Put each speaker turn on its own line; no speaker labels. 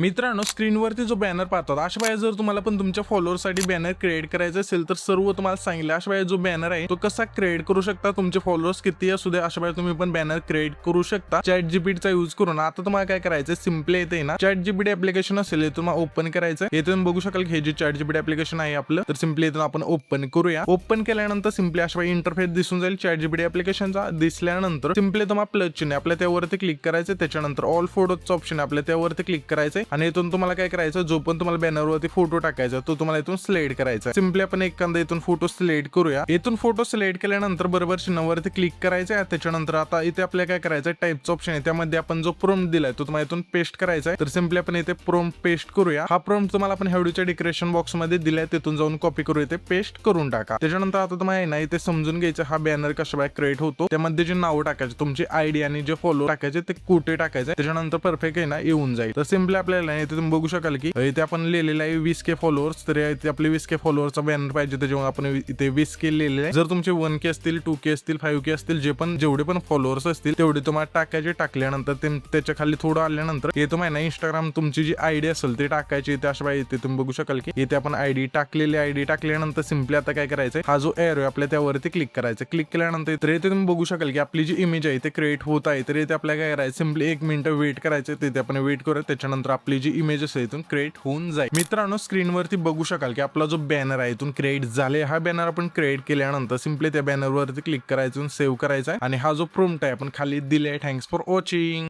मित्रांनो, स्क्रीनवरती जो बॅनर पाहतात अशा वेळेस जर तुम्हाला पण तुमच्या फॉलोअर्ससाठी बॅनर क्रिएट करायचा असेल तर सर्व तुम्हाला सांगितलं अशा वेळेस जो बॅनर आहे तो कसा क्रिएट करू शकता. तुमचे फॉलोअर्स किती असू दे अशा वेळेस तुम्ही पण बॅनर क्रिएट करू शकता ChatGPT यूज करून. आता तुम्हाला काय करायचं, सिम्पली येते ना ChatGPT ऍप्लिकेशन असेल तुम्हाला ओपन करायचं. येथून बघू शकाल की हे जे ChatGPT ऍप्लिकेशन आहे आपलं, तर सिम्पली इथून आपण ओपन करूया. ओपन केल्यानंतर सिम्पली अशा वेळी इंटरफेस दिसून जाईल ChatGPT ऍप्लिकेशनचा. दिसल्यानंतर सिम्पली तुम्हाला प्लस चिन्ह आपल्या त्यावरती क्लिक करायचं. त्याच्यानंतर ऑल फोटोचा ऑप्शन आपल्या त्यावरती क्लिक करायचंय आणि इथून तुम्हाला काय करायचं, जो पण तुम्हाला बॅनरवरती फोटो टाकायचा तो तुम्हाला इथून सिलेक्ट करायचा. सिम्पली आपण एखादा इथून फोटो सिलेक्ट करूया. इथून फोटो सिलेक्ट केल्यानंतर बरोबर चिन्हावरती क्लिक करायचं. त्याच्यानंतर आता इथे आपल्याला काय करायचं, टाइपचा ऑप्शन आहे त्यामध्ये आपण जो प्रॉम्प्ट दिलाय तो तुम्हाला इथून पेस्ट करायचा आहे. तर सिम्पली आपण इथे प्रॉम्प्ट पेस्ट करूया. हा प्रॉम्प्ट तुम्हाला आपण व्हिडिओच्या डिस्क्रिप्शन बॉक्स मध्ये दिलाय, तिथून जाऊन कॉपी करू, इथे पेस्ट करून टाका. त्याच्यानंतर आता तुम्हाला ना इथे समजून घ्यायचं हा बॅनर कशा क्रिएट होतो. त्यामध्ये जे नाव टाकायचे, तुमची आयडी आणि जे फॉलो टाकायचे ते कुठे टाकायचे, त्याच्यानंतर परफेक्ट आहे ना येऊन जाईल. तर सिम्पली आपल्याला इथे तुम्ही बघू शकाल की इथे आपण लिहिलेलं आहे 20K फॉलोअर्स. तर इथे आपले 20K फॉलोअर्सचा बॅनर पाहिजे, त्याच्यामुळे आपण इथे 20K लिहिलेलं आहे. जर तुमचे 1K असतील, 2K असतील, 5K असतील, जेवढे पण फॉलोअर्स असतील तेवढे तुम्हाला टाकायचे. टाकल्यानंतर त्याच्या खाली थोडं आल्यानंतर हे तुम्हाला ना इंस्टाग्राम तुमची जी आयडी असेल ते टाकायची. इथे अशा इथे तुम्ही बघू शकाल की इथे आपण आयडी टाकल्यानंतर सिम्पली आता काय करायचं, हा जो एरो आपल्या त्यावरती क्लिक करायचं. क्लिक केल्यानंतर इथे तुम्ही बघू शकाल की आपली जी इमेज आहे ते क्रिएट होत आहे. तर इथे आपल्याला काय करायचं, सिम्पली 1 मिनिट वेट करायचं. तिथे आपण वेट करूया. त्याच्यानंतर आपली जी इमेज असेल इथून क्रिएट होऊन जाईल. मित्रांनो, स्क्रीनवरती बघू शकाल की आपला जो बॅनर आहे इथून क्रिएट झाले. हा बॅनर आपण क्रिएट केल्यानंतर सिम्पली त्या बॅनरवरती क्लिक करायचं, सेव्ह करायचा आहे आणि हा जो प्रॉम्प्ट आहे आपण खाली दिलाय. Thanks for watching.